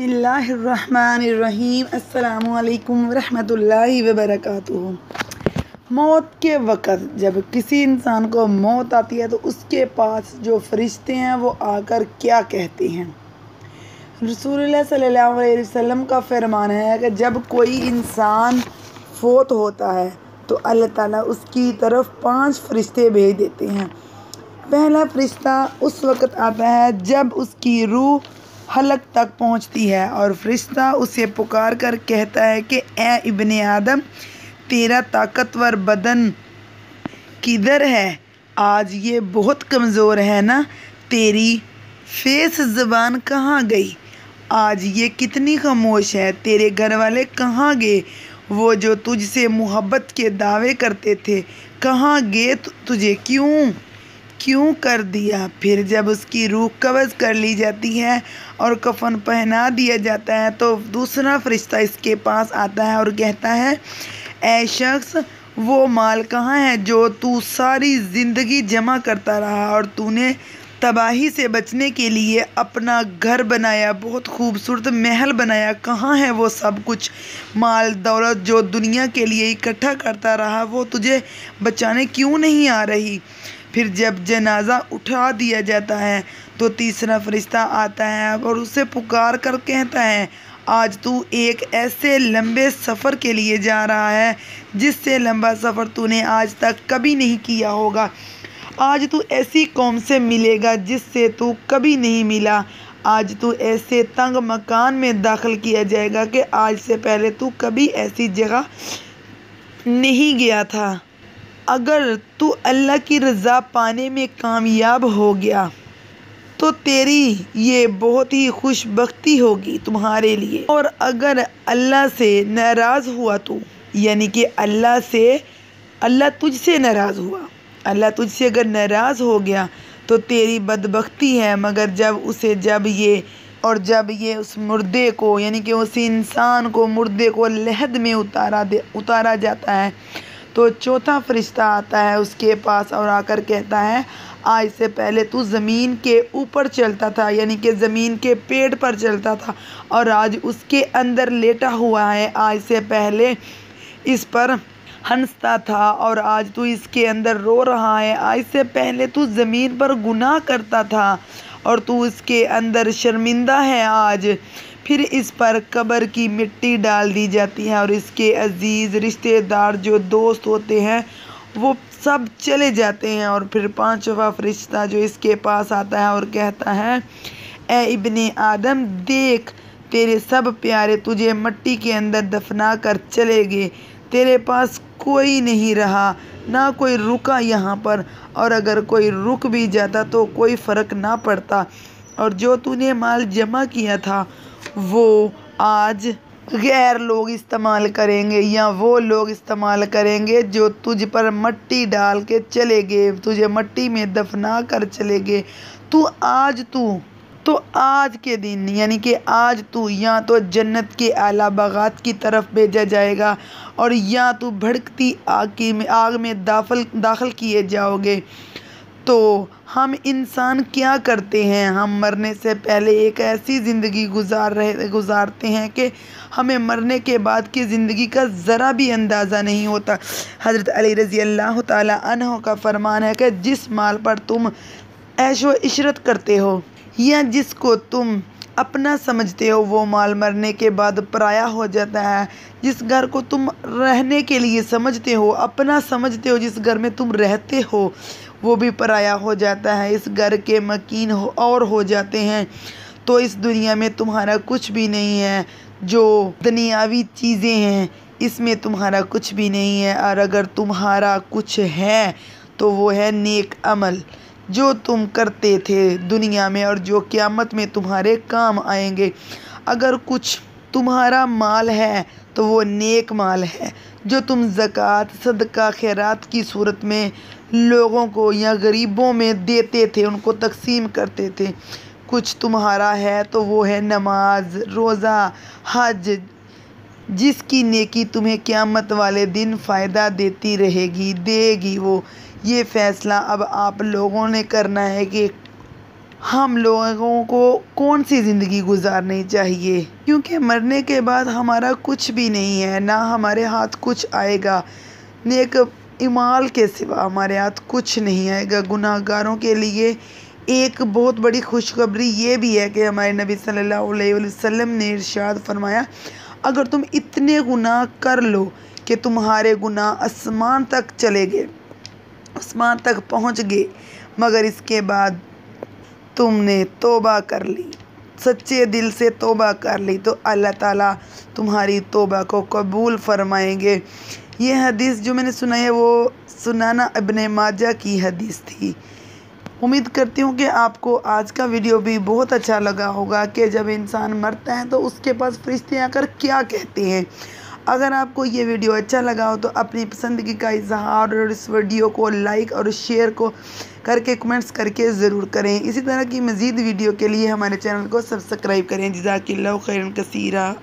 बिस्मिल्लाहिर्रहमानिर्रहीम अस्सलामुअलैकुम वरहमतुल्लाहि वबरकातुहू। मौत के वक़्त जब किसी इंसान को मौत आती है तो उसके पास जो फरिश्ते हैं वो आकर क्या कहते हैं। रसूलुल्लाह सल्लल्लाहु अलैहि वसल्लम का फरमान है कि जब कोई इंसान फोत होता है तो अल्लाह ताला उसकी तरफ 5 फरिश्ते भेज देते हैं। पहला फरिश्ता उस वक़्त आता है जब उसकी रूह हलक तक पहुंचती है और फरिश्ता उसे पुकार कर कहता है कि ए इब्ने आदम, तेरा ताकतवर बदन किधर है? आज ये बहुत कमज़ोर है ना। तेरी फेस ज़बान कहाँ गई? आज ये कितनी खामोश है। तेरे घर वाले कहाँ गए? वो जो तुझसे मोहब्बत के दावे करते थे कहाँ गए? तुझे क्यों कर दिया? फिर जब उसकी रूह कब्ज़ कर ली जाती है और कफन पहना दिया जाता है तो दूसरा फरिश्ता इसके पास आता है और कहता है, ऐ शख्स, वो माल कहाँ है जो तू सारी ज़िंदगी जमा करता रहा और तूने तबाही से बचने के लिए अपना घर बनाया, बहुत खूबसूरत महल बनाया। कहाँ है वो सब कुछ माल दौलत जो दुनिया के लिए इकट्ठा करता रहा? वो तुझे बचाने क्यों नहीं आ रही? फिर जब जनाजा उठा दिया जाता है तो तीसरा फरिश्ता आता है और उसे पुकार कर कहता है, आज तू एक ऐसे लंबे सफ़र के लिए जा रहा है जिससे लंबा सफ़र तूने आज तक कभी नहीं किया होगा। आज तू ऐसी कौम से मिलेगा जिससे तू कभी नहीं मिला। आज तू ऐसे तंग मकान में दाखिल किया जाएगा कि आज से पहले तू कभी ऐसी जगह नहीं गया था। अगर तू अल्लाह की रज़ा पाने में कामयाब हो गया तो तेरी ये बहुत ही खुशबख्ती होगी तुम्हारे लिए। और अगर अल्लाह से नाराज़ हुआ तू, यानी कि अल्लाह तुझसे नाराज़ हुआ, अल्लाह तुझसे अगर नाराज़ हो गया तो तेरी बदबख्ती है। मगर जब ये उस मुर्दे को, यानी कि उस इंसान को, मुर्दे को लहद में उतारा जाता है तो चौथा फरिश्ता आता है उसके पास और आकर कहता है, आज से पहले तू ज़मीन के ऊपर चलता था, यानी कि ज़मीन के पेड़ पर चलता था और आज उसके अंदर लेटा हुआ है। आज से पहले इस पर हंसता था और आज तू इसके अंदर रो रहा है। आज से पहले तू ज़मीन पर गुनाह करता था और तू इसके अंदर शर्मिंदा है आज। फिर इस पर कब्र की मिट्टी डाल दी जाती है और इसके अजीज़ रिश्तेदार जो दोस्त होते हैं वो सब चले जाते हैं। और फिर 5वां फरिश्ता जो इसके पास आता है और कहता है, ए इब्ने आदम, देख, तेरे सब प्यारे तुझे मिट्टी के अंदर दफना कर चले गए। तेरे पास कोई नहीं रहा, ना कोई रुका यहाँ पर, और अगर कोई रुक भी जाता तो कोई फ़र्क ना पड़ता। और जो तूने माल जमा किया था वो आज गैर लोग इस्तेमाल करेंगे या वो लोग इस्तेमाल करेंगे जो तुझ पर मट्टी डाल के चले गए, तुझे मट्टी में दफना कर चले गए। तो आज के दिन, यानी कि आज तू या तो जन्नत के आला बागात की तरफ भेजा जाएगा और या तू भड़कती आग में दाखिल किए जाओगे। तो हम इंसान क्या करते हैं? हम मरने से पहले एक ऐसी ज़िंदगी गुजारते हैं कि हमें मरने के बाद की ज़िंदगी का ज़रा भी अंदाज़ा नहीं होता। हज़रत अली रज़ी अल्लाह ताला अन्हो का फरमान है कि जिस माल पर तुम ऐशो इशरत करते हो या जिसको तुम अपना समझते हो वो माल मरने के बाद पराया हो जाता है। जिस घर को तुम रहने के लिए समझते हो, अपना समझते हो, जिस घर में तुम रहते हो वो भी पराया हो जाता है। इस घर के मकीन और हो जाते हैं। तो इस दुनिया में तुम्हारा कुछ भी नहीं है। जो दुनियावी चीज़ें हैं इसमें तुम्हारा कुछ भी नहीं है। और अगर तुम्हारा कुछ है तो वो है नेक अमल जो तुम करते थे दुनिया में और जो क़यामत में तुम्हारे काम आएंगे। अगर कुछ तुम्हारा माल है तो वो नेक माल है जो तुम ज़कात, सदका, खैरात की सूरत में लोगों को या गरीबों में देते थे, उनको तकसीम करते थे। कुछ तुम्हारा है तो वो है नमाज, रोज़ा, हज, जिसकी नेकी तुम्हें क़यामत वाले दिन फ़ायदा देगी वो। ये फ़ैसला अब आप लोगों ने करना है कि हम लोगों को कौन सी ज़िंदगी गुजारनी चाहिए, क्योंकि मरने के बाद हमारा कुछ भी नहीं है, ना हमारे हाथ कुछ आएगा, नेक इमाल के सिवा हमारे हाथ कुछ नहीं आएगा। गुनाहगारों के लिए एक बहुत बड़ी खुशखबरी ये भी है कि हमारे नबी सल्लल्लाहु अलैहि वसल्लम ने इरशाद फरमाया, अगर तुम इतने गुनाह कर लो कि तुम्हारे गुनाह आसमान तक चले गए, आसमान तक पहुँच गए, मगर इसके बाद तुमने तौबा कर ली, सच्चे दिल से तौबा कर ली, तो अल्लाह ताला तुम्हारी तौबा को कबूल फरमाएंगे। ये हदीस जो मैंने सुनाई है वो सुनाना इब्ने माजा की हदीस थी। उम्मीद करती हूँ कि आपको आज का वीडियो भी बहुत अच्छा लगा होगा कि जब इंसान मरता है तो उसके पास फरिश्ते आकर क्या कहते हैं। अगर आपको ये वीडियो अच्छा लगा हो तो अपनी पसंदगी का इजहार और इस वीडियो को लाइक और शेयर को करके कमेंट्स करके ज़रूर करें। इसी तरह की मज़ीद वीडियो के लिए हमारे चैनल को सब्सक्राइब करें। जज़ाकिल्लाहु खैरन कसीरा।